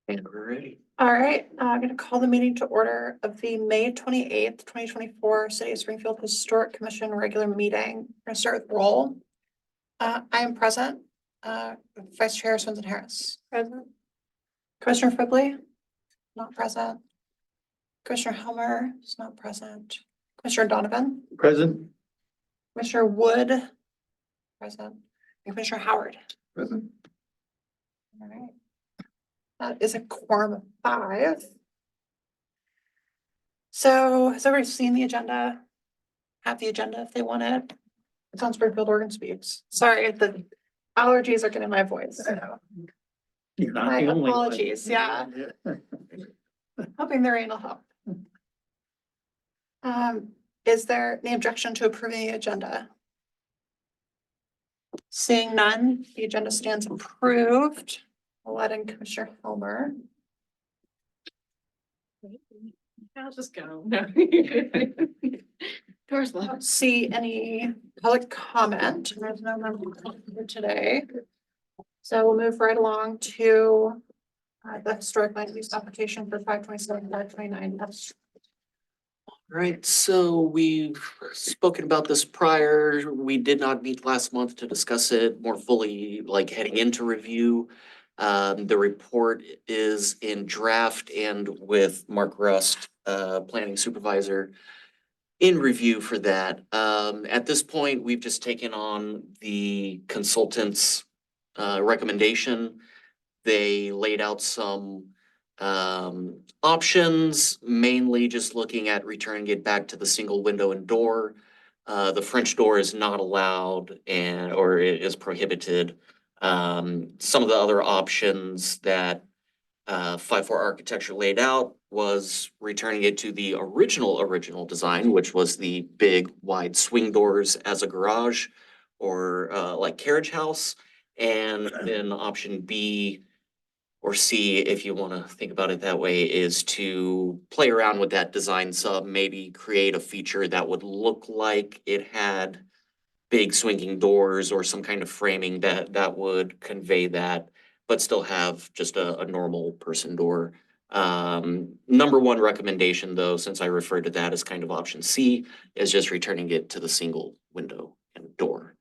And we're ready. All right, I'm going to call the meeting to order of the May 28th, 2024 City of Springfield Historic Commission regular meeting. We're going to start with roll. I am present. Vice Chair Swinton Harris. Present. Commissioner Fribley, not present. Commissioner Helmer is not present. Commissioner Donovan. Present. Commissioner Wood. Present. And Commissioner Howard. Present. All right. That is a quorum of 5. So has everybody seen the agenda? Have the agenda if they want it. It's on Springfield Oregon Speaks. Sorry, the allergies are getting my voice. You're not My the only one. apologies, yeah. Hoping the rain will help. Is there any objection to approving the agenda? Seeing none, the agenda stands approved. I'll let in Commissioner Helmer. I'll just go. No. Doors I left. don't see any public comment. There's no member here today. So we'll move right along to the historic land use application for 527, 529. That's Right, so we've spoken about this prior. We did not meet last month to discuss it more fully, like heading into review. The report is in draft and with Mark Rust, planning supervisor, in review for that. At this point, we've just taken on the consultant's recommendation. They laid out some options, mainly just looking at returning it back to the single window and door. The French door is not allowed or it is prohibited. Some of the other options that 5-4 Architecture laid out was returning it to the original design, which was the big wide swing doors as a garage or like carriage house. And then option B or C, if you want to think about it that way, is to play around with that design sub, maybe create a feature that would look like it had big swinging doors or some kind of framing that would convey that, but still have just a normal person door. Number one recommendation, though, since I referred to that as kind of option C, is just returning it to the single window and door.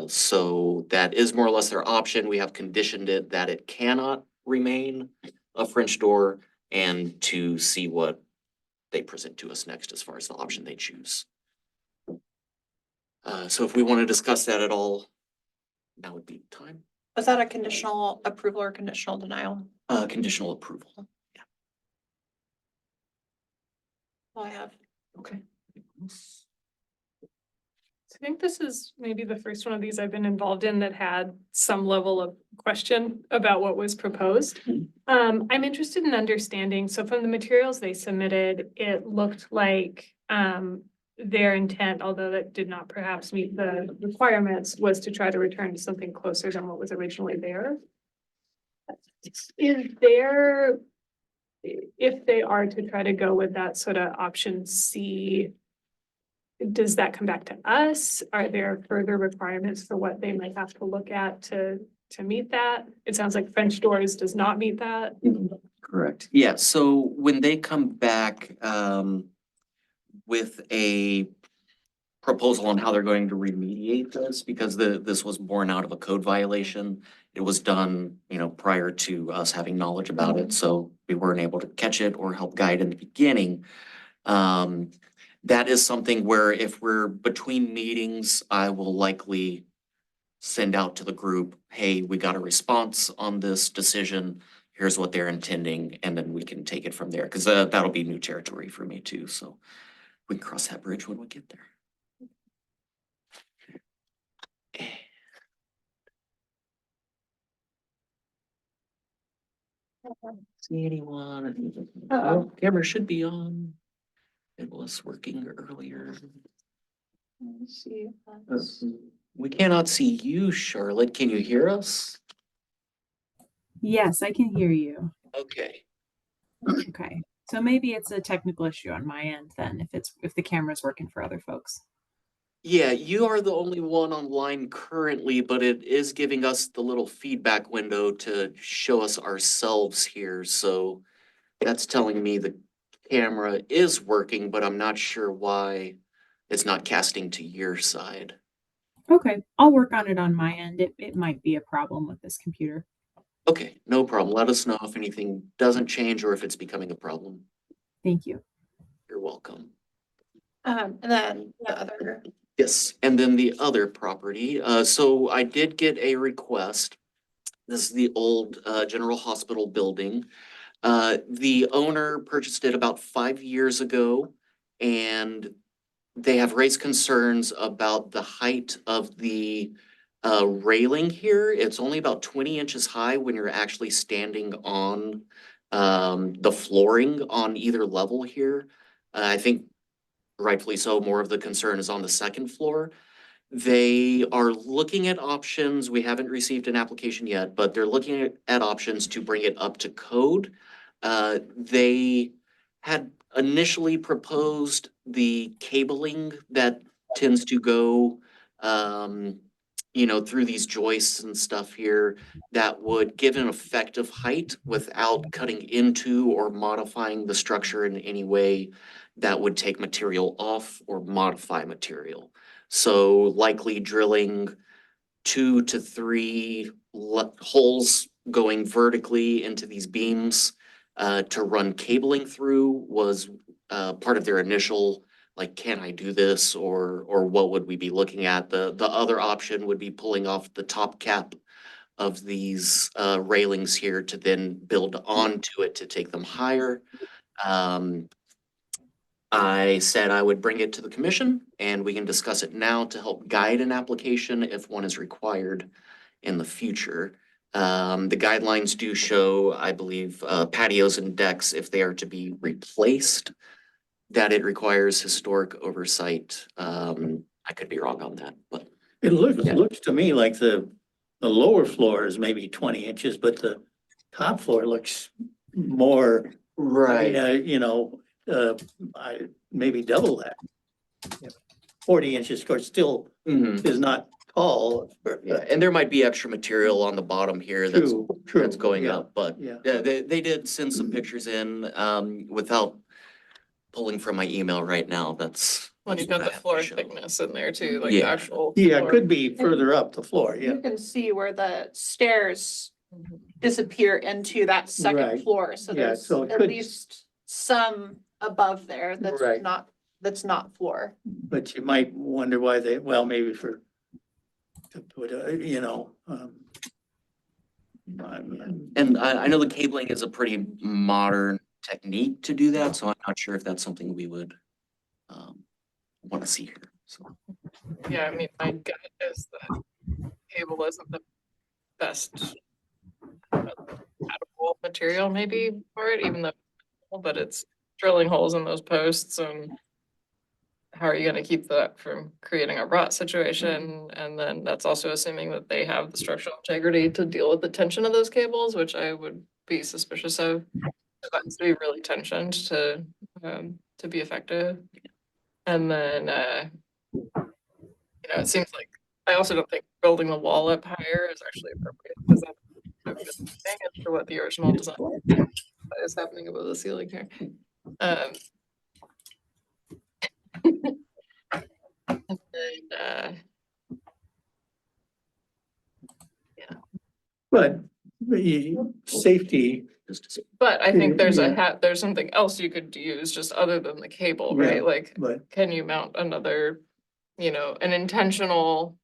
So that is more or less their option. We have conditioned it that it cannot remain a French door, and to see what they present to us next as far as the option they choose. So if we want to discuss that at all, now would be time. Was that a conditional approval or conditional denial? Conditional approval. Yeah. All I have. Okay. I think this is maybe the first one of these I've been involved in that had some level of question about what was proposed. I'm interested in understanding, so from the materials they submitted, it looked like their intent, although that did not perhaps meet the requirements, was to try to return to something closer than what was originally there. Is there, if they are to try to go with that sort of option C, does that come back to us? Are there further requirements for what they might have to look at to meet that? It sounds like French doors does not meet that. Correct. Yeah, so when they come back with a proposal on how they're going to remediate this, because this was born out of a code violation. It was done, prior to us having knowledge about it, so we weren't able to catch it or help guide in the beginning. That is something where if we're between meetings, I will likely send out to the group, hey, we got a response on this decision. Here's what they're intending, and then we can take it from there, because that'll be new territory for me too. So we can cross that bridge when we get there. See anyone? Camera should be on. It was working earlier. Let's see. We cannot see you, Charlotte. Can you hear us? Yes, I can hear you. Okay. Okay. So maybe it's a technical issue on my end then, if the camera's working for other folks. Yeah, you are the only one online currently, but it is giving us the little feedback window to show us ourselves here, so that's telling me the camera is working, but I'm not sure why it's not casting to your side. Okay, I'll work on it on my end. It might be a problem with this computer. Okay, no problem. Let us know if anything doesn't change or if it's becoming a problem. Thank you. You're welcome. And then the other, Yes, and then the other property, so I did get a request. This is the old General Hospital building. The owner purchased it about 5 years ago, and they have raised concerns about the height of the railing here. It's only about 20 inches high when you're actually standing on the flooring on either level here. I think rightfully so, more of the concern is on the second floor. They are looking at options. We haven't received an application yet, but they're looking at options to bring it up to code. They had initially proposed the cabling that tends to go, through these joists and stuff here that would give an effective height without cutting into or modifying the structure in any way that would take material off or modify material. So likely drilling 2 to 3 holes going vertically into these beams to run cabling through was part of their initial, like, can I do this, or what would we be looking at? The other option would be pulling off the top cap of these railings here to then build onto it to take them higher. I said I would bring it to the commission and we can discuss it now to help guide an application if one is required in the future. The guidelines do show, I believe, patios and decks, if they are to be replaced, that it requires historic oversight. I could be wrong on that, but It Yeah. looks to me like the lower floor is maybe 20 inches, but the top floor looks more, you know, maybe double that. 40 inches, of course, still Mhm. is not tall. Yeah, and there might be extra material on the bottom here that's True, that's going yeah, up, but yeah. yeah, they did send some pictures in, without pulling from my email right now. That's. When you've that's got what the I have to floor show. thickness in there too, like the Yeah. actual. Yeah, it floor. could be further up the floor, yeah. you can see where the stairs Mhm. disappear into that second Right. floor, so Yeah, there's so it at could- least some above there Right. that's not floor. But you might wonder why well, maybe to put And I know the cabling is a pretty modern technique to do that, so I'm not sure if that's something we would want to see here, so. Yeah, I mean, my gut is that cable isn't the best compatible material maybe for it, even though, but it's drilling holes in those posts and how are you gonna keep that from creating a rot situation? And then that's also assuming that they have the structural integrity to deal with the tension of those cables, which I would be suspicious of. It has to be really tensioned to be effective. And then, it seems like, I also don't think building the wall up higher is actually appropriate, because that's a good thing as to what the original design is happening above the ceiling here. And then, but the safety, but I think there's Yeah. there's something else you could use just other than the cable, Yeah. right? Like, but can you mount another, an intentional,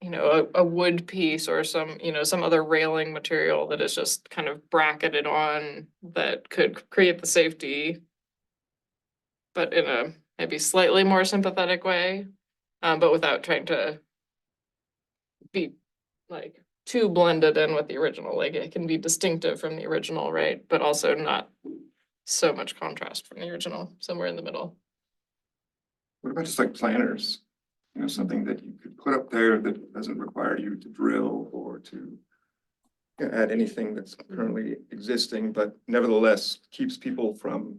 a wood piece or some other railing material that is just kind of bracketed on that could create the safety, but in a maybe slightly more sympathetic way, but without trying to be like too blended in with the original. Like, it can be distinctive from the original, right? But also not so much contrast from the original, somewhere in the middle. What about just like planters? Something that you could put up there that doesn't require you to drill or to add anything that's currently existing, but nevertheless keeps people from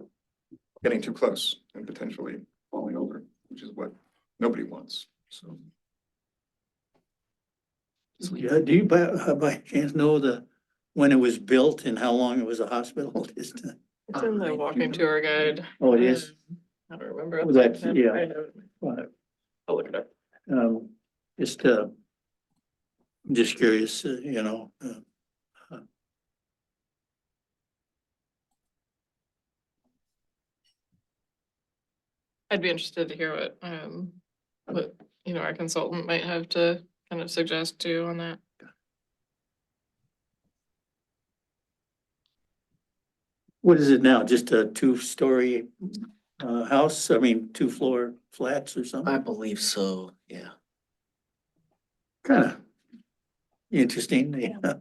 getting too close and potentially falling over, which is what nobody wants, so. Yeah, do you by chance know when it was built and how long it was a hospital? Just, It's in the walking tour guide. Oh, it is? I don't remember. Well, that's- yeah. I have it. I'll look it up. just, just curious, you know, I'd be interested to hear what, our consultant might have to kind of suggest too on that. what is it now? Just a 2-story house? I mean, 2-floor flats or I something? believe so, yeah. Kind of interesting. Yeah.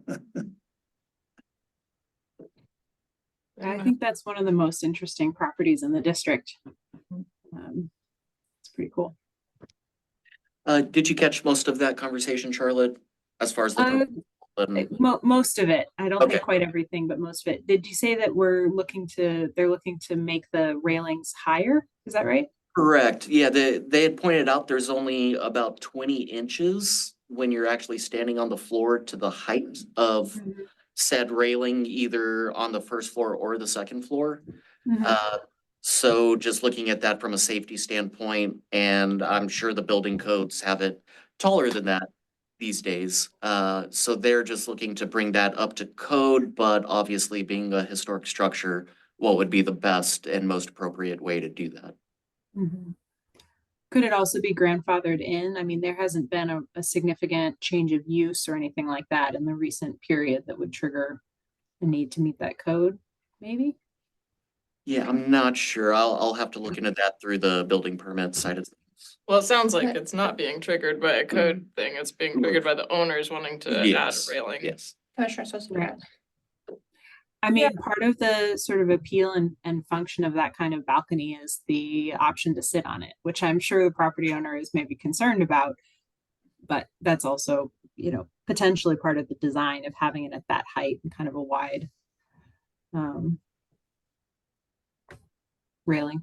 I think that's one of the most interesting properties in the district. It's pretty cool. Did you catch most of that conversation, Charlotte, as far as the? Most of it. I don't Okay. think quite everything, but most of it. Did you say that they're looking to make the railings higher? Is that right? Correct, yeah, they had pointed out there's only about 20 inches when you're actually standing on the floor to the height of said railing, either on the first floor or the second floor. Mhm. So just looking at that from a safety standpoint, and I'm sure the building codes have it taller than that these days. So they're just looking to bring that up to code, but obviously being a historic structure, what would be the best and most appropriate way to do that? Mhm. Could it also be grandfathered in? I mean, there hasn't been a significant change of use or anything like that in the recent period that would trigger the need to meet that code, maybe? Yeah, I'm not sure. I'll have to look into that through the building permit side of things. Well, it sounds like Okay. it's not being triggered by a code thing. It's being triggered by the owners wanting to add a Yes, railing. yes. Commissioner Sosa. Right. I mean, part of the sort of appeal and function of that kind of balcony is the option to sit on it, which I'm sure the property owner is maybe concerned about. But that's also, potentially part of the design of having it at that height and kind of a wide railing.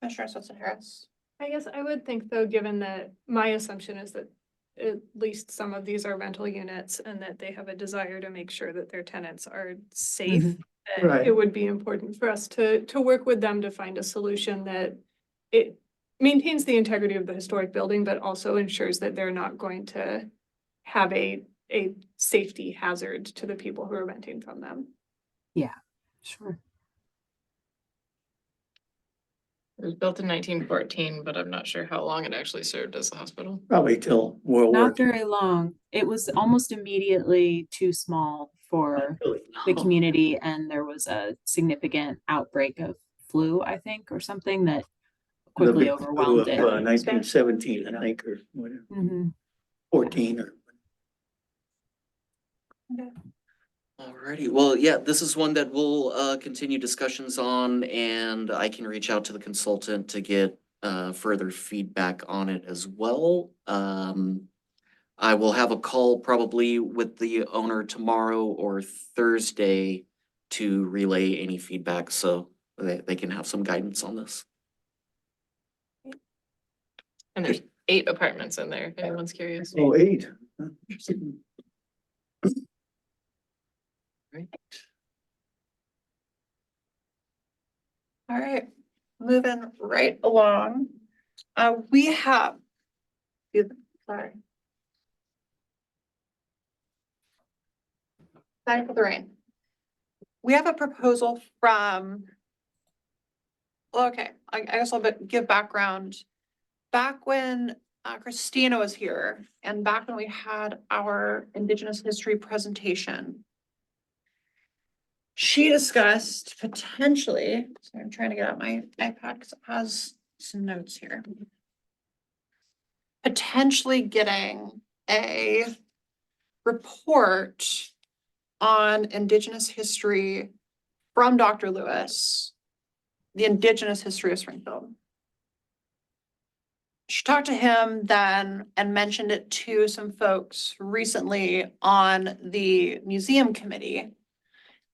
Commissioner Sosa Harris. I guess I would think though, given that my assumption is that at least some of these are rental units and that they have a desire to make sure that their tenants are safe. Mhm. that Right. It would be important for us to work with them to find a solution that it maintains the integrity of the historic building, but also ensures that they're not going to have a safety hazard to the people who are renting from them. Sure. It was built in 1914, but I'm not sure how long it actually served as a hospital. Probably till World War. Not very long. It was almost immediately too small for the community, and there was a significant outbreak of flu, I think, or something that quickly overwhelmed it. 1917, I think, or whatever, Mhm. 14 or. Alrighty, well, yeah, this is one that we'll continue discussions on, and I can reach out to the consultant to get further feedback on it as well. I will have a call probably with the owner tomorrow or Thursday to relay any feedback so they can have some guidance on this. And there's 8 apartments in there, if anyone's curious. Oh, 8. Right. All right, moving right along. We have. Sorry. Sorry for the rain. We have a proposal from. Well, okay, I guess I'll give background. Back when Christina was here and back when we had our Indigenous history presentation. She discussed potentially, so I'm trying to get out my iPad because it has some notes here. Potentially getting a report on Indigenous history from Dr. Lewis, the Indigenous history of Springfield. She talked to him then and mentioned it to some folks recently on the museum committee.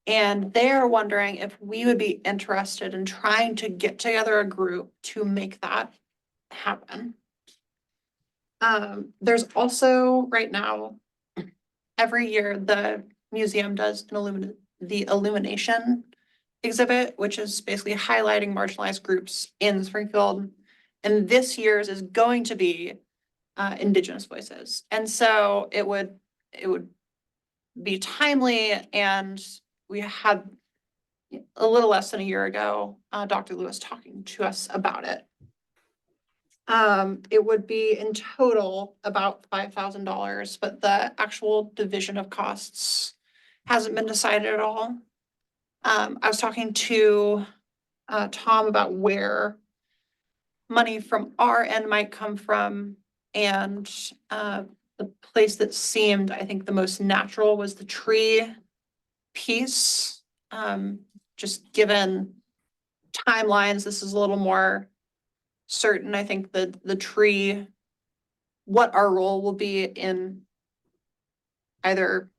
And they're wondering if we would be interested in trying to get together a group to make that happen. There's also right now, every year, the museum does the illumination exhibit, which is basically highlighting marginalized groups in Springfield. And this year's is going to be Indigenous voices. And so it would be timely, and we had a little less than a year ago, Dr. Lewis talking to us about it. It would be in total about $5,000, but the actual division of costs hasn't been decided at all. I was talking to Tom about where money from our end might come from, and the place that seemed, I think, the most natural was the tree piece. Just given timelines, this is a little more certain. I think the tree, what our role will be in either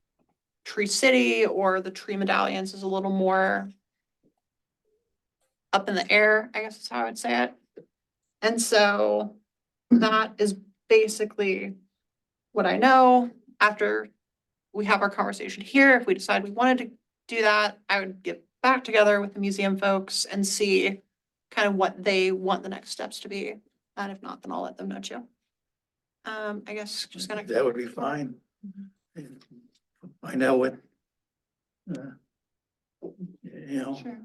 Tree City or the tree medallions is a little more up in the air, I guess is how I would say it. And so that is basically what I know. After we have our conversation here, if we decide we wanted to do that, I would get back together with the museum folks and see kind of what they want the next steps to be. And if not, then I'll let them know too. I guess just gonna. That would be fine. And find out what, you know, Sure.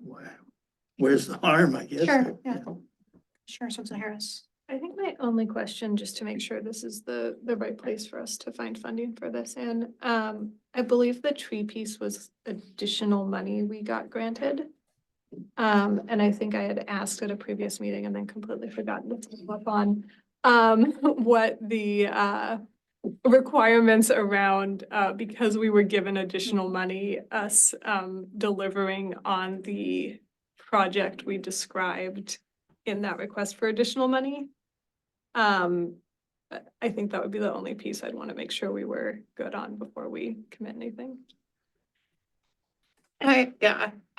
where's the harm, I guess. Sure, yeah. Sure, Susan Harris. I think my only question, just to make sure this is the right place for us to find funding for this in, I believe the tree piece was additional money we got granted. And I think I had asked at a previous meeting and then completely forgotten to follow up on, what the, requirements around, because we were given additional money, us, delivering on the project we described in that request for additional money. I think that would be the only piece I'd want to make sure we were good on before we commit anything. I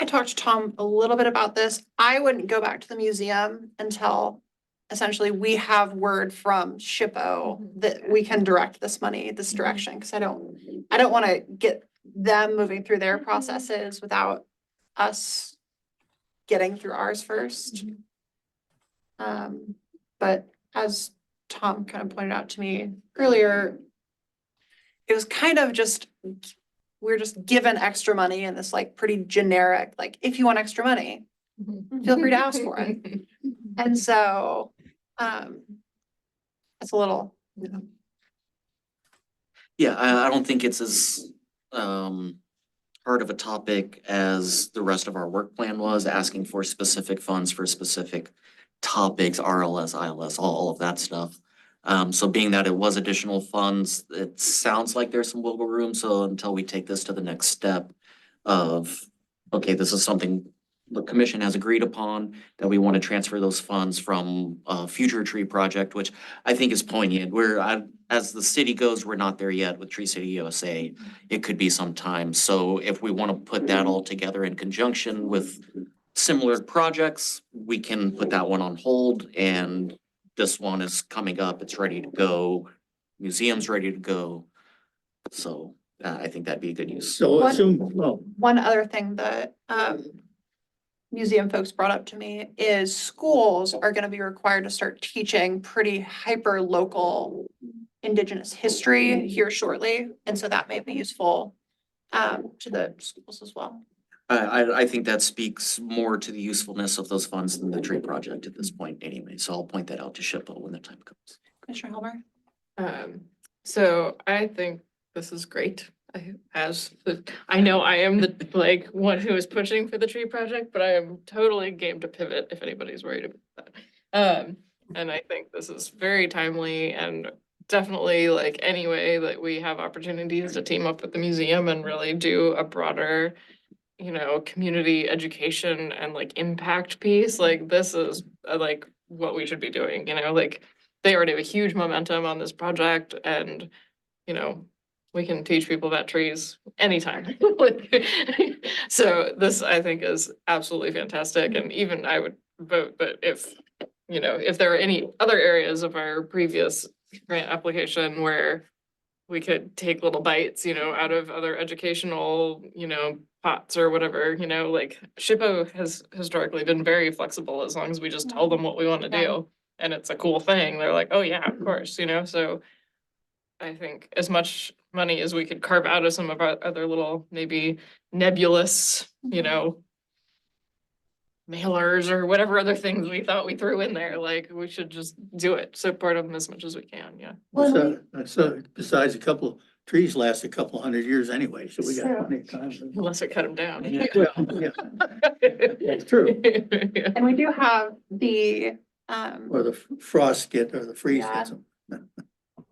talked to Tom a little bit about this. I wouldn't go back to the museum until essentially we have word from SHPO that we can direct this money this direction, because I don't want to get them moving through their processes without us getting through ours first. But as Tom kind of pointed out to me earlier, it was kind of just, we're just given extra money in this like pretty generic, like, if you want extra money, feel free to ask for it. And so, it's a little, Yeah, I don't think it's as hard of a topic as the rest of our work plan was, asking for specific funds for specific topics, RLS, ILS, all of that stuff. So being that it was additional funds, it sounds like there's some wiggle room. So until we take this to the next step of, okay, this is something the commission has agreed upon, that we want to transfer those funds from a future tree project, which I think is poignant. As the city goes, we're not there yet with Tree City USA. It could be some time. So if we want to put that all together in conjunction with similar projects, we can put that one on hold, and this one is coming up. It's ready to go. Museum's ready to go. So I think that'd be a good use. So What- assume, well, one other thing that, museum folks brought up to me is schools are gonna be required to start teaching pretty hyper local Indigenous history here shortly, and so that may be useful to the schools as well. I think that speaks more to the usefulness of those funds than the tree project at this point anyway. So I'll point that out to SHPO when the time comes. Commissioner Helmer? So I think this is great. I know I am the like one who is pushing for the tree project, but I am totally game to pivot if anybody's worried about that. And I think this is very timely, and definitely like anyway, like we have opportunities to team up with the museum and really do a broader, community education and like impact piece. Like this is like what we should be doing, like they already have a huge momentum on this project, and we can teach people about trees anytime. So this, I think, is absolutely fantastic, and even I would vote that if you know, if there are any other areas of our previous grant application where we could take little bites, you know, out of other educational, you know, pots or whatever, you know, like SHPO has historically been very flexible as long as we just tell them what we want to Yeah. do. And it's a cool thing. They're like, oh yeah, of course, you know, so I think as much money as we could carve out of some of our other little maybe nebulous, you know, mailers or whatever other things we thought we threw in there, like we should just do it, support them as much as we can, yeah. Well, So besides a couple of trees last a couple 100 years anyway, so we got True. plenty of time. Unless we cut them down. Yeah, well, yeah, it's true. Yeah. And we do have the, Or the frost get, or the freeze Yeah. gets them.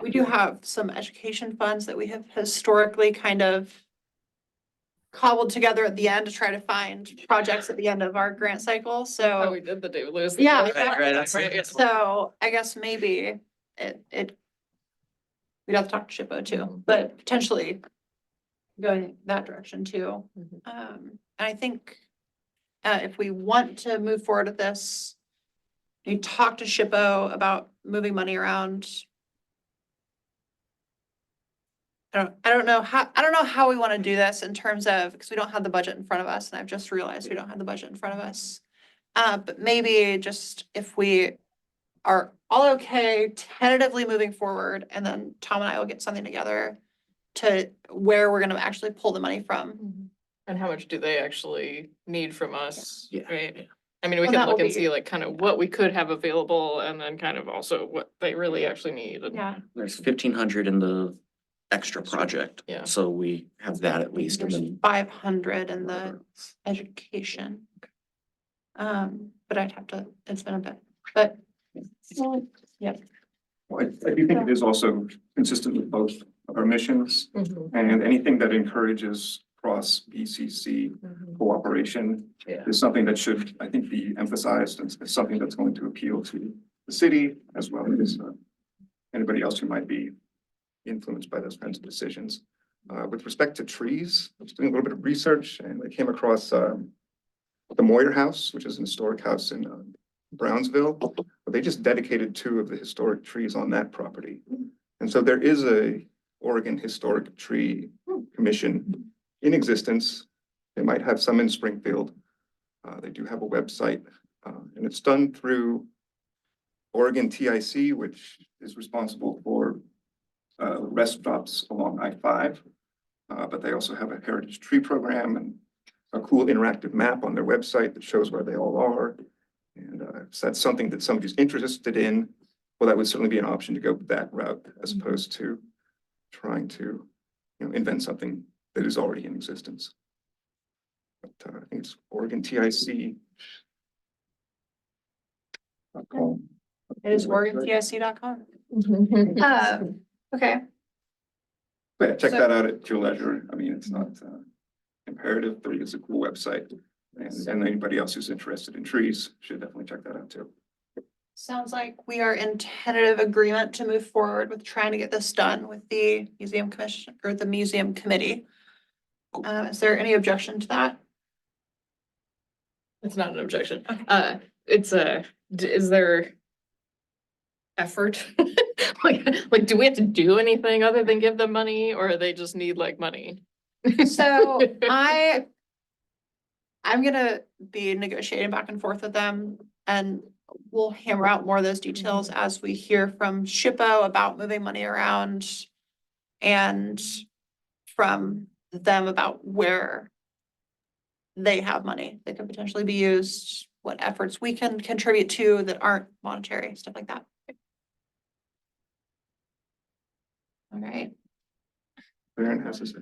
we do have some education funds that we have historically kind of cobbled together at the end to try to find projects at the end of our grant cycle, Oh, so. we did the David Lewis. Yeah. Right, that's- yeah. So I guess maybe it. We'd have to talk to SHPO too, but potentially going that direction too. Mhm. And I think if we want to move forward with this, you talk to SHPO about moving money around. I don't know how we want to do this in terms of, because we don't have the budget in front of us, and I've just realized we don't have the budget in front of us. But maybe just if we are all okay tentatively moving forward, and then Tom and I will get something together to where we're gonna actually pull the money from. And how much do they actually need from us, Yeah. right? I mean, we Well, can that look will and be- see like kind of what we could have available and then kind of also what they really actually need. and- Yeah. There's 1,500 in the extra project. Yeah. So we have that at least, and There's then 500 in the education. But I'd have to, it's been a bit, but. Well, I do think it is also consistent with both of our missions, Mhm, and anything that encourages cross BCC mhm. cooperation Yeah. is something that should, I think, be emphasized, and it's something that's going to appeal to the city as well as anybody else who might be influenced by those kinds of decisions. With respect to trees, I was doing a little bit of research and I came across the Moyer House, which is an historic house in Brownsville. But they just dedicated 2 of the historic trees on that property. And so there is a Oregon Historic Tree Commission in existence. They might have some in Springfield. They do have a website, and it's done through Oregon TIC, which is responsible for rest stops along I-5. But they also have a heritage tree program and a cool interactive map on their website that shows where they all are. And if that's something that somebody's interested in, well, that would certainly be an option to go that route as opposed to trying to, invent something that is already in existence. But I think it's Oregon TIC. It is OregonTIC.com. Okay, But yeah, check So- that out at your leisure. I mean, it's not imperative, but it's a cool website. And anybody else who's interested in trees should definitely check that out too. sounds like we are in tentative agreement to move forward with trying to get this done with the museum commission or the museum committee. Is there any objection to that? It's not an objection. Okay. It's is there effort? Like, do we have to do anything other than give them money, or they just need like money? So I'm gonna be negotiating back and forth with them, and we'll hammer out more of those details as we hear from SHPO about moving money around. And from them about where they have money that could potentially be used, what efforts we can contribute to that aren't monetary, stuff like that. All right, Baron has his.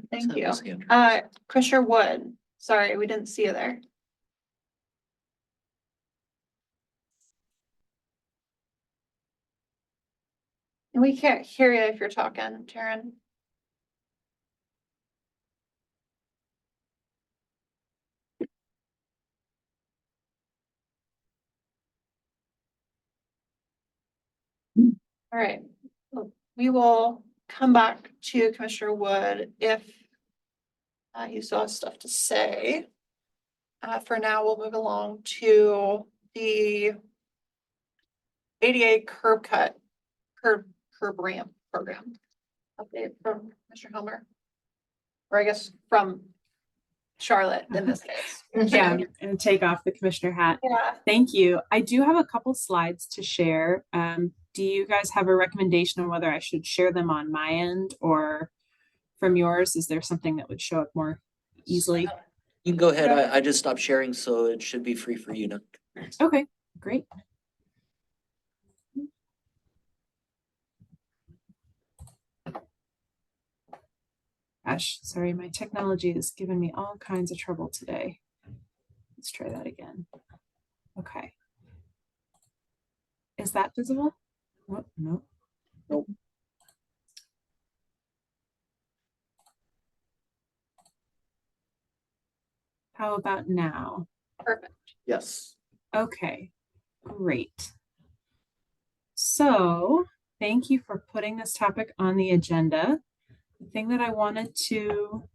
thank you. Commissioner Wood, sorry, we didn't see you there. And we can't hear you if you're talking, Taryn. All right, we will come back to Commissioner Wood if you still have stuff to say. For now, we'll move along to the ADA curb ramp program. Update from Mr. Helmer. Or I guess from Charlotte in this case. Yeah, and take off the commissioner hat. Yeah. Thank you. I do have a couple slides to share. Do you guys have a recommendation on whether I should share them on my end or from yours? Is there something that would show up more easily? You can go ahead. I just stopped sharing, so it should be free for you now. Okay, great. Gosh, sorry, my technology is giving me all kinds of trouble today. Let's try that again. Okay. Is that visible? Oh, no. Nope. How about now? Perfect. Yes. Okay, great. So thank you for putting this topic on the agenda. The thing that I wanted to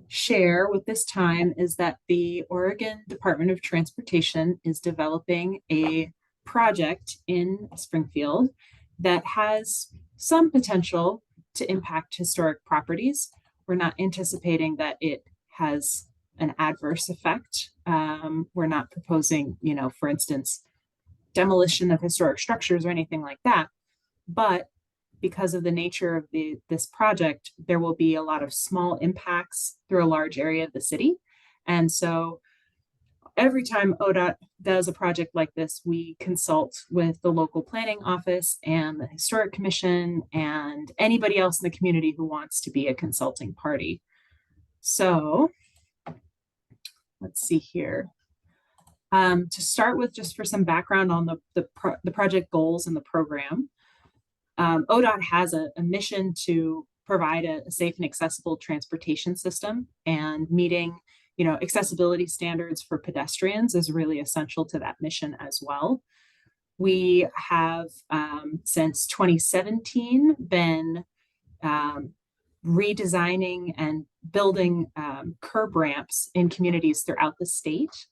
share with this time is that the Oregon Department of Transportation is developing a project in Springfield that has some potential to impact historic properties. We're not anticipating that it has an adverse effect. We're not proposing, for instance, demolition of historic structures or anything like that. But because of the nature of this project, there will be a lot of small impacts through a large area of the city. And so every time ODOT does a project like this, we consult with the local planning office and the historic commission and anybody else in the community who wants to be a consulting party. So let's see here. To start with, just for some background on the project goals and the program, ODOT has a mission to provide a safe and accessible transportation system, and meeting, accessibility standards for pedestrians is really essential to that mission as well. We have, since 2017, been redesigning and building curb ramps in communities throughout the state.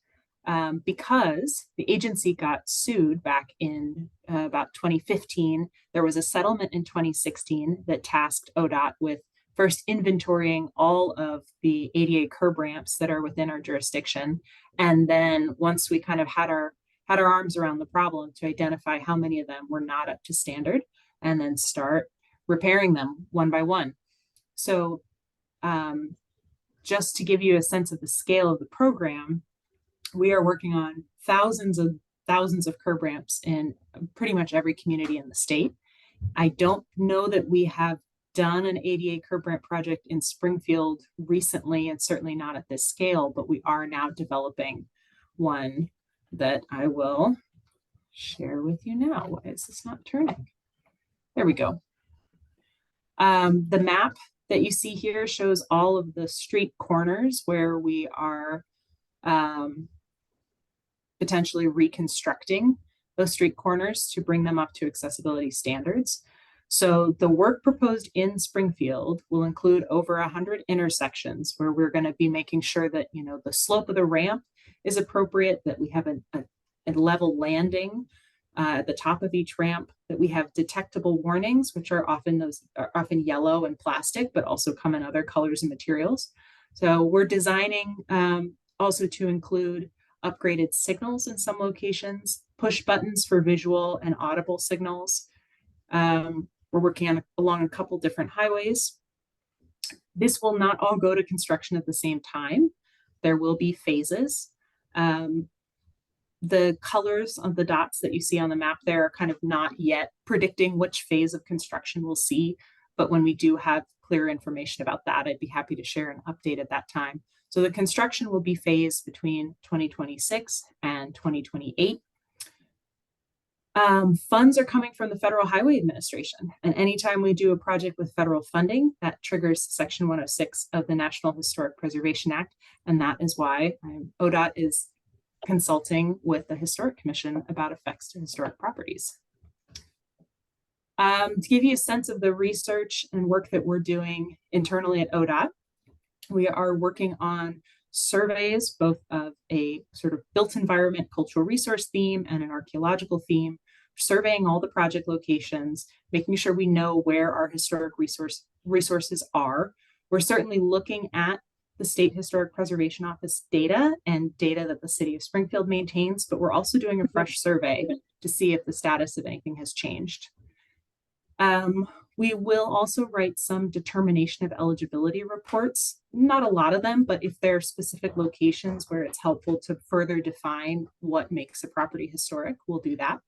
Because the agency got sued back in about 2015. There was a settlement in 2016 that tasked ODOT with first inventorying all of the ADA curb ramps that are within our jurisdiction. And then once we kind of had our arms around the problem, to identify how many of them were not up to standard, and then start repairing them one by one. So just to give you a sense of the scale of the program, we are working on thousands of curb ramps in pretty much every community in the state. I don't know that we have done an ADA curb ramp project in Springfield recently, and certainly not at this scale, but we are now developing one that I will share with you now. Why is this not turning? There we go. The map that you see here shows all of the street corners where we are potentially reconstructing those street corners to bring them up to accessibility standards. So the work proposed in Springfield will include over 100 intersections where we're going to be making sure that, the slope of the ramp is appropriate, that we have a level landing at the top of each ramp, that we have detectable warnings, which are often yellow and plastic, but also come in other colors and materials. So we're designing also to include upgraded signals in some locations, push buttons for visual and audible signals. We're working along a couple different highways. This will not all go to construction at the same time. There will be phases. The colors of the dots that you see on the map there are kind of not yet predicting which phase of construction we'll see, but when we do have clear information about that, I'd be happy to share an update at that time. So the construction will be phased between 2026 and 2028. Funds are coming from the Federal Highway Administration, and anytime we do a project with federal funding, that triggers Section 106 of the National Historic Preservation Act, and that is why ODOT is consulting with the Historic Commission about effects to historic properties. To give you a sense of the research and work that we're doing internally at ODOT, we are working on surveys, both of a sort of built environment cultural resource theme and an archaeological theme, surveying all the project locations, making sure we know where our historic resources are. We're certainly looking at the State Historic Preservation Office data and data that the City of Springfield maintains, but we're also doing a fresh survey to see if the status of anything has changed. We will also write some determination of eligibility reports, not a lot of them, but if there are specific locations where it's helpful to further define what makes a property historic, we'll do that.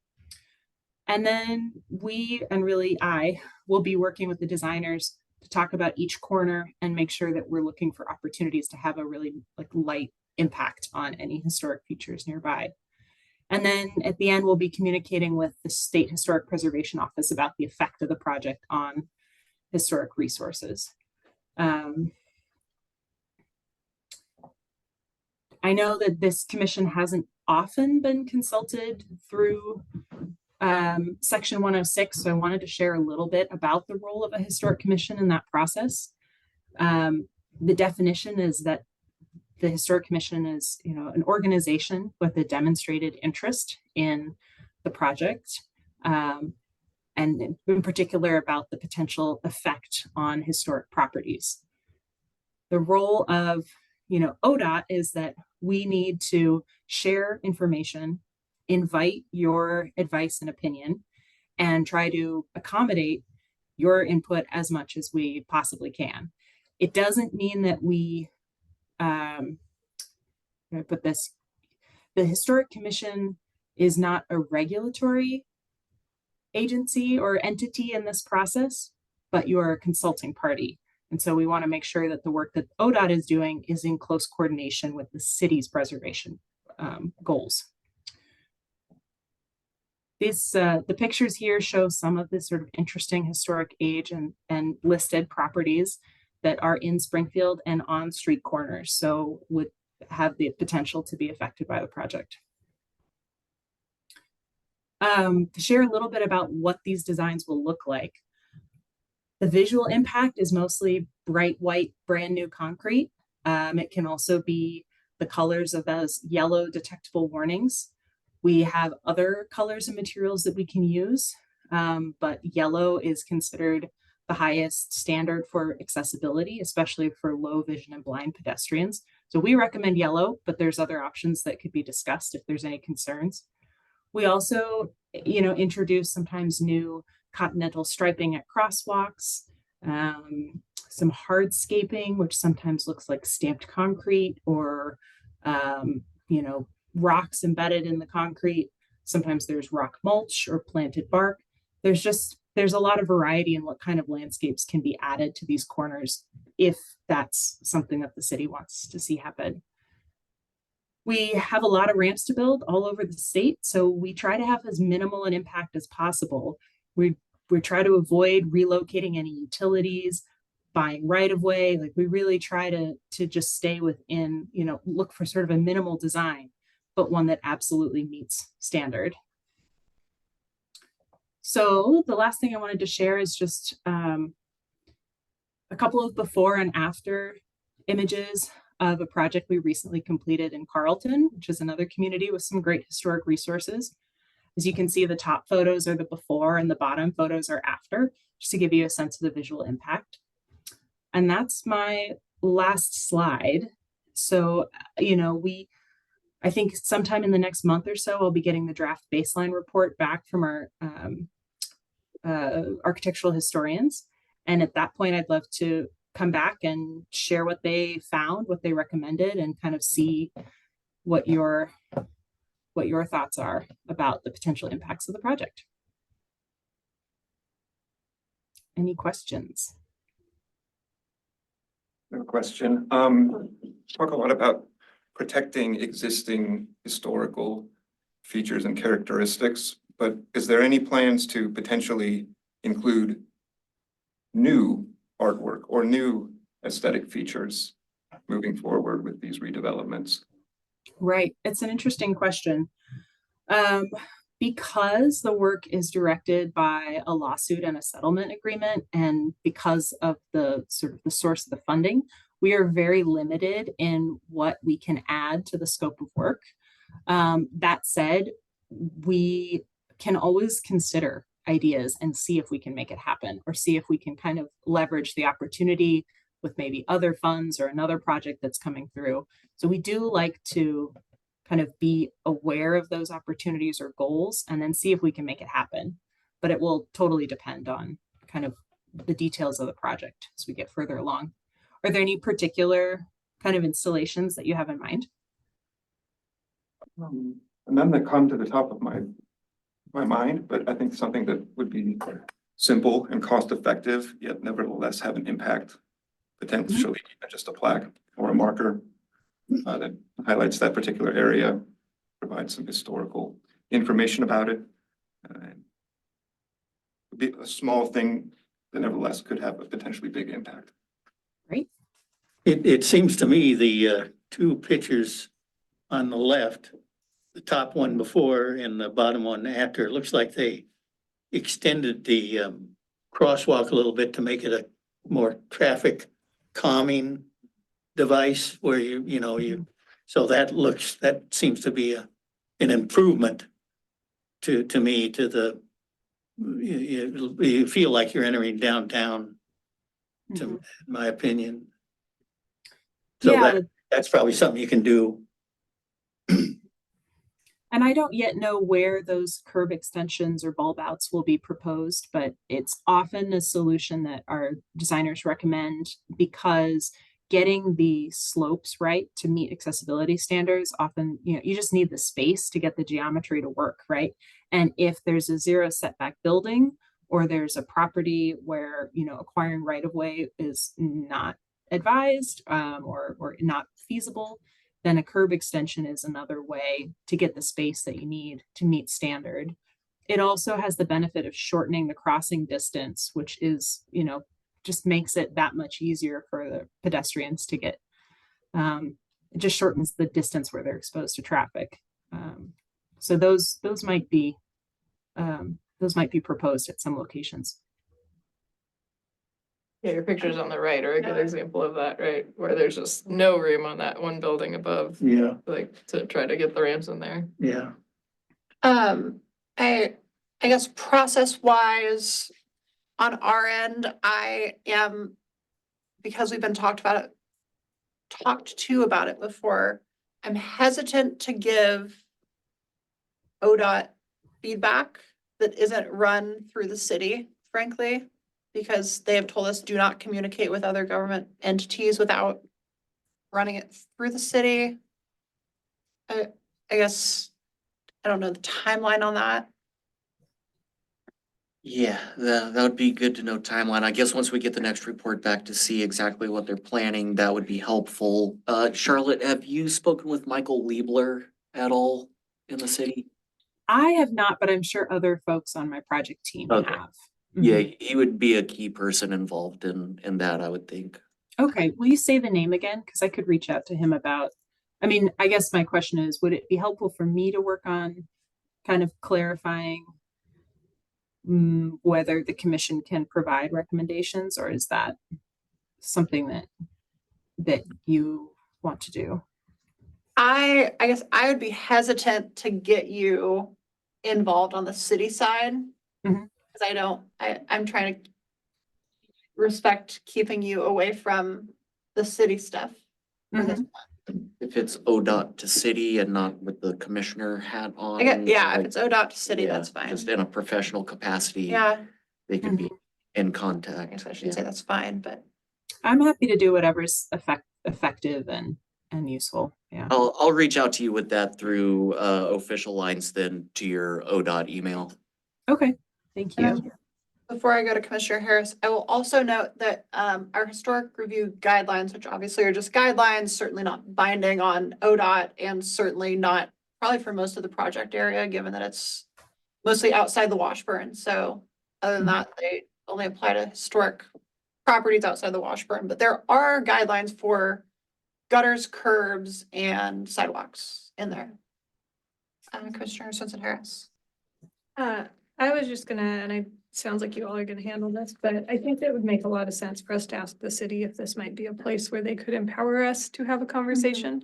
And then we, and really I, will be working with the designers to talk about each corner and make sure that we're looking for opportunities to have a really light impact on any historic features nearby. And then at the end, we'll be communicating with the State Historic Preservation Office about the effect of the project on historic resources. I know that this commission hasn't often been consulted through Section 106, so I wanted to share a little bit about the role of a historic commission in that process. The definition is that the Historic Commission is, an organization with a demonstrated interest in the project, and in particular about the potential effect on historic properties. The role of, ODOT is that we need to share information, invite your advice and opinion, and try to accommodate your input as much as we possibly can. It doesn't mean that we the Historic Commission is not a regulatory agency or entity in this process, but you are a consulting party. And so we want to make sure that the work that ODOT is doing is in close coordination with the city's preservation goals. The pictures here show some of the sort of interesting historic age and listed properties that are in Springfield and on street corners, so would have the potential to be affected by the project. To share a little bit about what these designs will look like. The visual impact is mostly bright white, brand new concrete. It can also be the colors of those yellow detectable warnings. We have other colors and materials that we can use, but yellow is considered the highest standard for accessibility, especially for low vision and blind pedestrians. So we recommend yellow, but there's other options that could be discussed if there's any concerns. We also, introduce sometimes new continental striping at crosswalks, some hardscaping, which sometimes looks like stamped concrete or, rocks embedded in the concrete. Sometimes there's rock mulch or planted bark. There's a lot of variety in what kind of landscapes can be added to these corners if that's something that the city wants to see happen. We have a lot of ramps to build all over the state, so we try to have as minimal an impact as possible. We try to avoid relocating any utilities, buying right-of-way. We really try to just stay within, look for sort of a minimal design, but one that absolutely meets standard. So the last thing I wanted to share is just a couple of before and after images of a project we recently completed in Carlton, which is another community with some great historic resources. As you can see, the top photos are the before and the bottom photos are after, just to give you a sense of the visual impact. And that's my last slide. So, I think sometime in the next month or so, I'll be getting the draft baseline report back from our architectural historians. And at that point, I'd love to come back and share what they found, what they recommended, and kind of see what your thoughts are about the potential impacts of the project. Any questions? No question. Talk a lot about protecting existing historical features and characteristics, but is there any plans to potentially include new artwork or new aesthetic features moving forward with these redevelopments? Right, it's an interesting question. Because the work is directed by a lawsuit and a settlement agreement, and because of the source of the funding, we are very limited in what we can add to the scope of work. That said, we can always consider ideas and see if we can make it happen, or see if we can kind of leverage the opportunity with maybe other funds or another project that's coming through. So we do like to kind of be aware of those opportunities or goals and then see if we can make it happen. But it will totally depend on kind of the details of the project as we get further along. Are there any particular kind of installations that you have in mind? None that come to the top of my mind, but I think something that would be simple and cost effective, yet nevertheless have an impact. Potentially even just a plaque or a marker that highlights that particular area, provides some historical information about it. Would be a small thing that nevertheless could have a potentially big impact. Great. It seems to me the two pictures on the left, the top one before and the bottom one after, it looks like they extended the crosswalk a little bit to make it a more traffic calming device where you, so that seems to be an improvement to me, to the, you feel like you're entering downtown, to my opinion. So Yeah. that's probably something you can do. And I don't yet know where those curb extensions or bulb outs will be proposed, but it's often a solution that our designers recommend, because getting the slopes right to meet accessibility standards, often, you just need the space to get the geometry to work, right? And if there's a zero setback building, or there's a property where, acquiring right of way is not advised, or not feasible, then a curb extension is another way to get the space that you need to meet standard. It also has the benefit of shortening the crossing distance, which is, just makes it that much easier for the pedestrians to get. It just shortens the distance where they're exposed to traffic. So those might be proposed at some locations. Yeah, your pictures on the right are a good example of that, right? Where there's just no room on that one building above, Yeah, like to try to get the ramps in there. yeah. I guess process wise, on our end, I am, because we've been talked to about it before, I'm hesitant to give ODOT feedback that isn't run through the city, frankly, because they have told us do not communicate with other government entities without running it through the city. I guess, I don't know the timeline on that. Yeah, that would be good to know timeline. I guess once we get the next report back to see exactly what they're planning, that would be helpful. Charlotte, have you spoken with Michael Liebler at all in the city? I have not, but I'm sure other folks on my project team Okay. have. Yeah, he would be a key person involved in that, I would think. Okay, will you say the name again? Because I could reach out to him about, I guess my question is, would it be helpful for me to work on kind of clarifying whether the commission can provide recommendations, or is that something that you want to do? I guess I would be hesitant to get you involved on the city side. Mhm. Because I'm trying to respect keeping you away from the city stuff. For this one. If it's ODOT to city and not with the commissioner hat on. I get, yeah, if like, it's ODOT to city, yeah, that's fine. Just in a professional capacity. Yeah, They could be in I contact. guess I should say that's fine, but I'm happy to do whatever's effective and useful. Yeah. I'll reach out to you with that through official lines then to your ODOT email. Okay. Thank you. And before I go to Commissioner Harris, I will also note that our historic review guidelines, which obviously are just guidelines, certainly not binding on ODOT, and certainly not probably for most of the project area, given that it's mostly outside the Washburn. So other than that, they only apply to historic properties outside the Washburn. But there are guidelines for gutters, curbs, and sidewalks in there. Commissioner Swinson Harris. I was just gonna, and I sounds like you all are gonna handle this, but I think that would make a lot of sense for us to ask the city if this might be a place where they could empower us to have a conversation.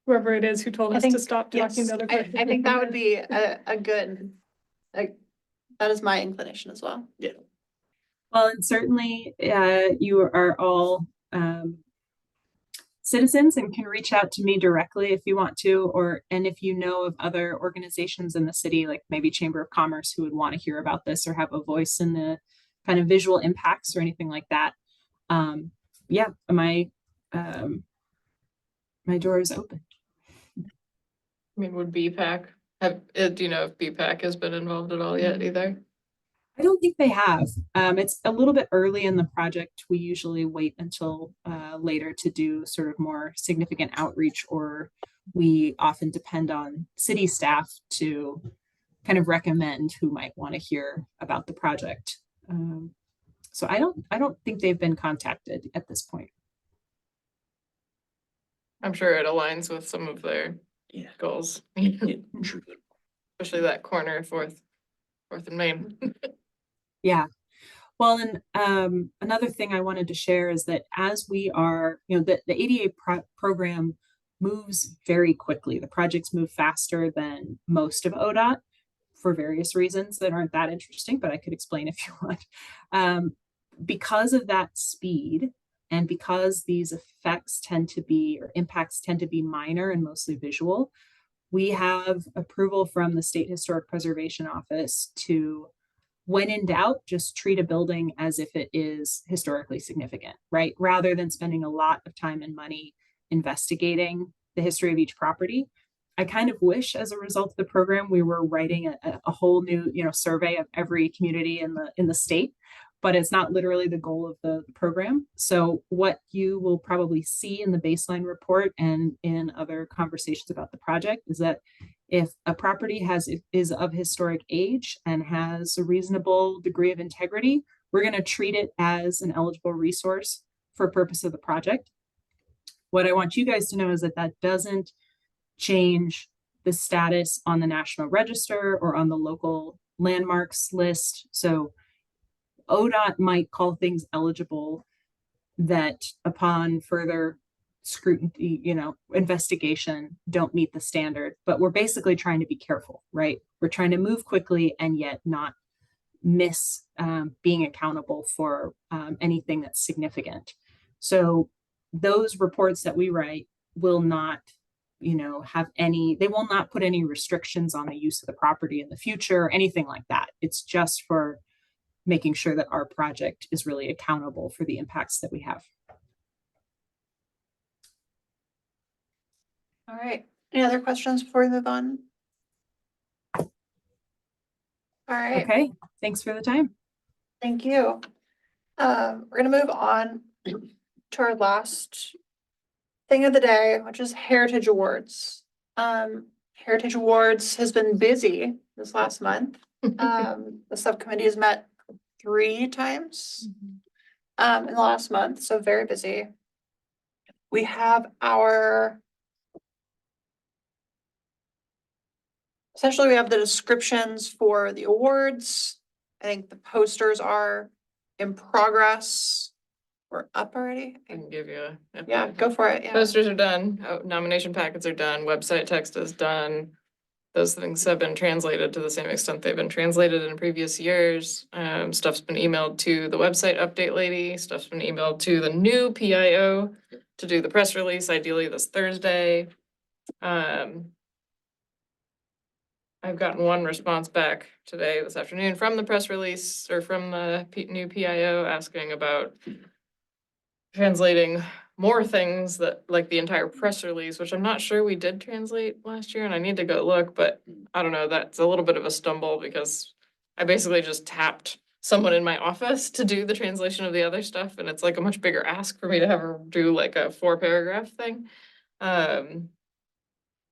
Whoever it is who told I us to think- stop Yes, talking to other. I think that would be a good, like, that is my inclination as well. Well, and certainly, you are all, citizens and can reach out to me directly if you want to, and if you know of other organizations in the city, like maybe Chamber of Commerce, who would want to hear about this or have a voice in the kind of visual impacts or anything like that. Yeah, my door is open. I mean, would BPAC do you know if BPAC has been involved at all yet either? I don't think they have. It's a little bit early in the project. We usually wait until later to do sort of more significant outreach, or we often depend on city staff to kind of recommend who might want to hear about the project. So I don't think they've been contacted at this point. I'm sure it aligns with some of their Yeah. goals, Yeah, sure. especially that corner, Fourth and Main. Yeah. Well, and another thing I wanted to share is that as we are, the ADA program moves very quickly. The projects move faster than most of ODOT for various reasons that aren't that interesting, but I could explain if you want. Because of that speed, and because these effects tend to be, or impacts tend to be minor and mostly visual, we have approval from the State Historic Preservation Office to, when in doubt, just treat a building as if it is historically significant, right? Rather than spending a lot of time and money investigating the history of each property. I kind of wish, as a result of the program, we were writing a whole new, survey of every community in the state, but it's not literally the goal of the program. So what you will probably see in the baseline report and in other conversations about the project is that if a property is of historic age and has a reasonable degree of integrity, we're going to treat it as an eligible resource for purpose of the project. What I want you guys to know is that that doesn't change the status on the National Register or on the local landmarks list. So ODOT might call things eligible that upon further scrutiny, investigation, don't meet the standard, but we're basically trying to be careful, right? We're trying to move quickly and yet not miss being accountable for anything that's significant. So those reports that we write will not, they will not put any restrictions on the use of the property in the future, anything like that. It's just for making sure that our project is really accountable for the impacts that we have. All right, any other questions before we move on? All right. Okay, thanks for the time. Thank you. We're gonna move on to our last thing of the day, which is Heritage Awards. Heritage Awards has been busy this last month. The subcommittee has met 3 times in the last month, so very busy. We have essentially we have the descriptions for the awards. I think the posters are in progress. We're up already. I can give you Yeah, go for it. Yeah. Posters are done, nomination packets are done, website text is done. Those things have been translated to the same extent they've been translated in previous years. Stuff's been emailed to the website update lady, stuff's been emailed to the new PIO to do the press release, ideally this Thursday. I've gotten one response back today, this afternoon, from the press release, or from the new PIO, asking about translating more things, that like the entire press release, which I'm not sure we did translate last year, and I need to go look, but I don't know, that's a little bit of a stumble because I basically just tapped someone in my office to do the translation of the other stuff, and it's like a much bigger ask for me to have her do like a 4-paragraph thing. Not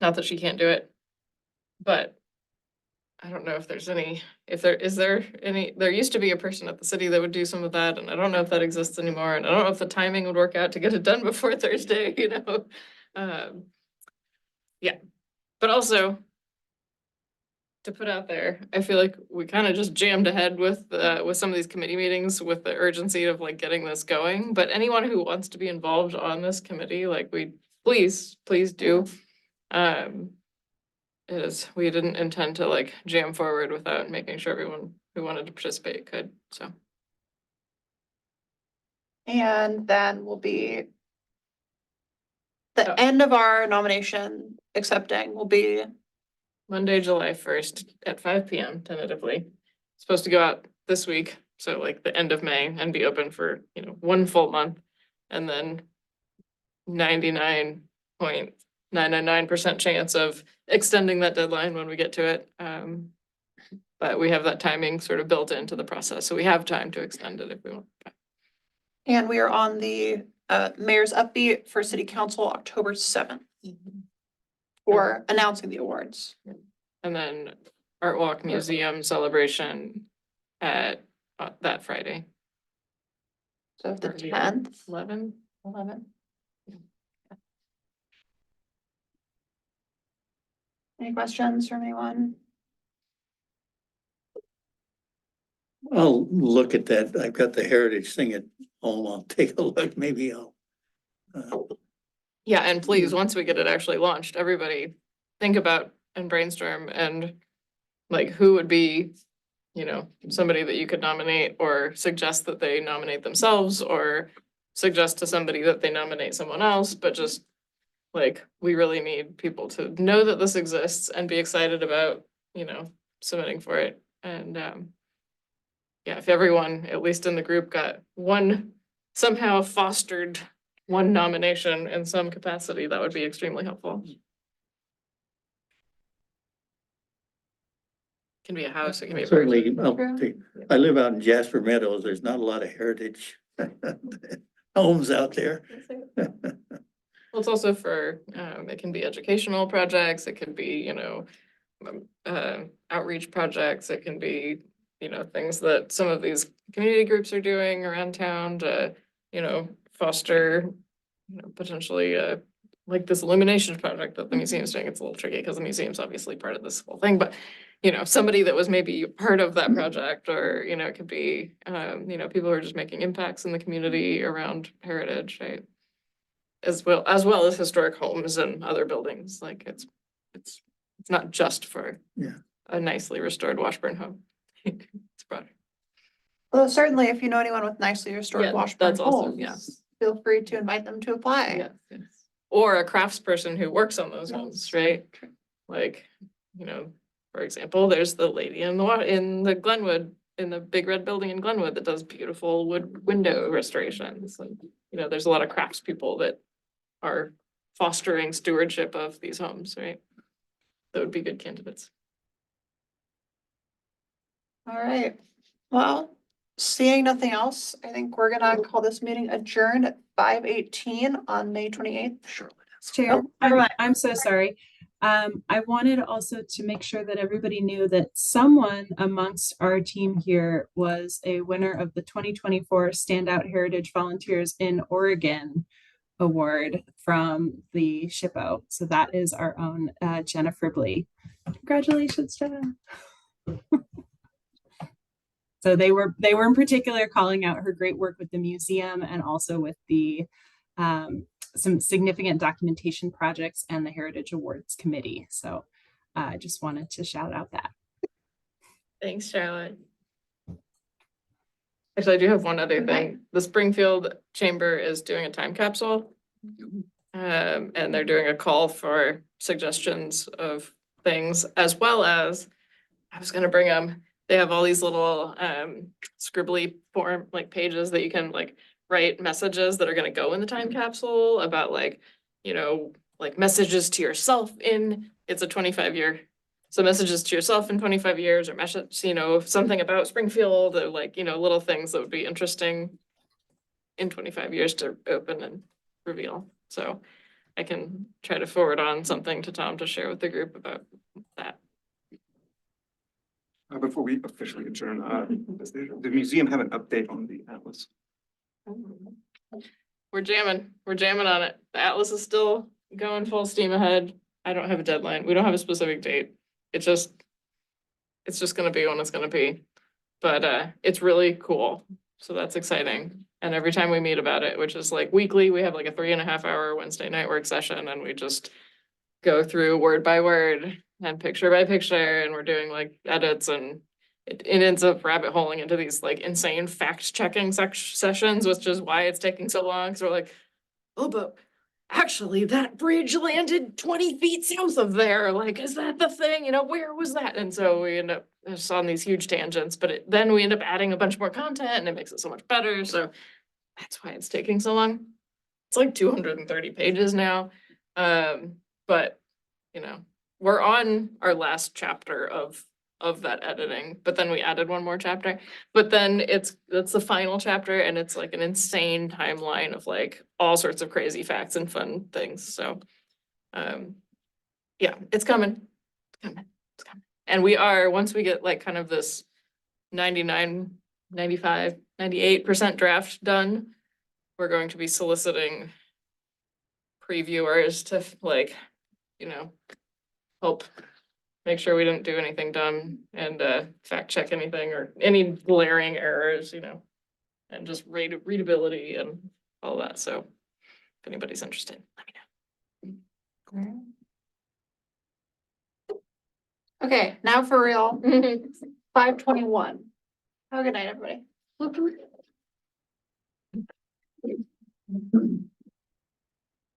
that she can't do it, but I don't know if there's any, there used to be a person at the city that would do some of that, and I don't know if that exists anymore, and I don't know if the timing would work out to get it done before Thursday, Yeah, but also to put out there. I feel like we kind of just jammed ahead with some of these committee meetings with the urgency of like getting this going. But anyone who wants to be involved on this committee, like please do. We didn't intend to like jam forward without making sure everyone who wanted to participate could, so. And then will be Oh. the end of our nomination accepting will be, Monday, July 1st at 5 PM tentatively. Supposed to go out this week, so like the end of May and be open for, 1 full month. And then 99.999% chance of extending that deadline when we get to it. But we have that timing sort of built into the process, so we have time to extend it if we want. and we are on the mayor's upbeat for city council October 7th for announcing the awards. And then Art Walk Museum celebration at that Friday, So the Or the 10th. 11. Any questions from anyone? I'll look at that. I've got the heritage thing at home. I'll take a look. Maybe I'll. Yeah, and please, once we get it actually launched, everybody think about and brainstorm and like who would be, somebody that you could nominate or suggest that they nominate themselves or suggest to somebody that they nominate someone else, but just like, we really need people to know that this exists and be excited about, submitting for it. And yeah, if everyone, at least in the group, got somehow fostered one nomination in some capacity, that would be extremely helpful. Can be a house, it can be a Certainly, person. I live out in Jasper Meadows. There's not a lot of heritage homes out there. Well, it's also for, it can be educational projects, it could be, outreach projects, it can be, things that some of these community groups are doing around town to, foster, potentially, like this illumination project that the museum's doing. It's a little tricky because the museum's obviously part of this whole thing, but, somebody that was maybe part of that project, or, it could be, people who are just making impacts in the community around heritage, right? As well as historic homes and other buildings, like it's not just for Yeah. a nicely restored Washburn home. It's broader. Well, certainly if you know anyone with nicely restored Yeah, Washburn that's also, homes, yes. feel free to invite them to apply. Yes, yes. Or a craftsperson who works on those homes, right? Like, for example, there's the lady in the Glenwood, in the big red building in Glenwood that does beautiful wood window restorations. And, there's a lot of craftspeople that are fostering stewardship of these homes, right? That would be good candidates. All right, well, seeing nothing else, I think we're gonna call this meeting adjourned at 5:18 on May 28th. Charlotte. Chair, never mind. I'm so sorry. I wanted also to make sure that everybody knew that someone amongst our team here was a winner of the 2024 Standout Heritage Volunteers in Oregon Award from the SHPO. So that is our own Jenna Fribley. Congratulations, Jenna. So they were in particular calling out her great work with the museum and also with the some significant documentation projects and the Heritage Awards Committee. So I just wanted to shout out that. Thanks, Charlotte. Actually, I do have one other thing. The Springfield Chamber is doing a time capsule. And they're doing a call for suggestions of things, as well as, I was gonna bring them, they have all these little scribbly form, like pages that you can like write messages that are gonna go in the time capsule about like, like messages to yourself it's a 25-year. So messages to yourself in 25 years, or message, something about Springfield, or like, little things that would be interesting in 25 years to open and reveal. So I can try to forward on something to Tom to share with the group about that. Before we officially adjourn, does the museum have an update on the atlas? We're jamming on it. The Atlas is still going full steam ahead. I don't have a deadline. We don't have a specific date. It's just it's just gonna be when it's gonna be. But it's really cool, so that's exciting. And every time we meet about it, which is like weekly, we have like a 3.5 hour Wednesday night work session and we just go through word by word and picture by picture, and we're doing like edits, and it ends up rabbit holing into these like insane fact checking sessions, which is why it's taking so long. So we're like, oh, but actually that bridge landed 20 feet south of there. Like, is that the thing? You know, where was that? And so we end up just on these huge tangents, but then we end up adding a bunch more content and it makes it so much better. So that's why it's taking so long. It's like 230 pages now. But you know, we're on our last chapter of that editing, but then we added one more chapter. But then that's the final chapter, and it's like an insane timeline of like all sorts of crazy facts and fun things. So yeah, it's coming. It's coming. It's coming. And we are, once we get like kind of this 99, 95, 98% draft done, we're going to be soliciting previewers to like, you know, help make sure we didn't do anything dumb, and fact check anything or any glaring errors, you know, and just readability and all that. So if anybody's interested, let me Okay, now for real, know. 5:21. Have a good night, everybody.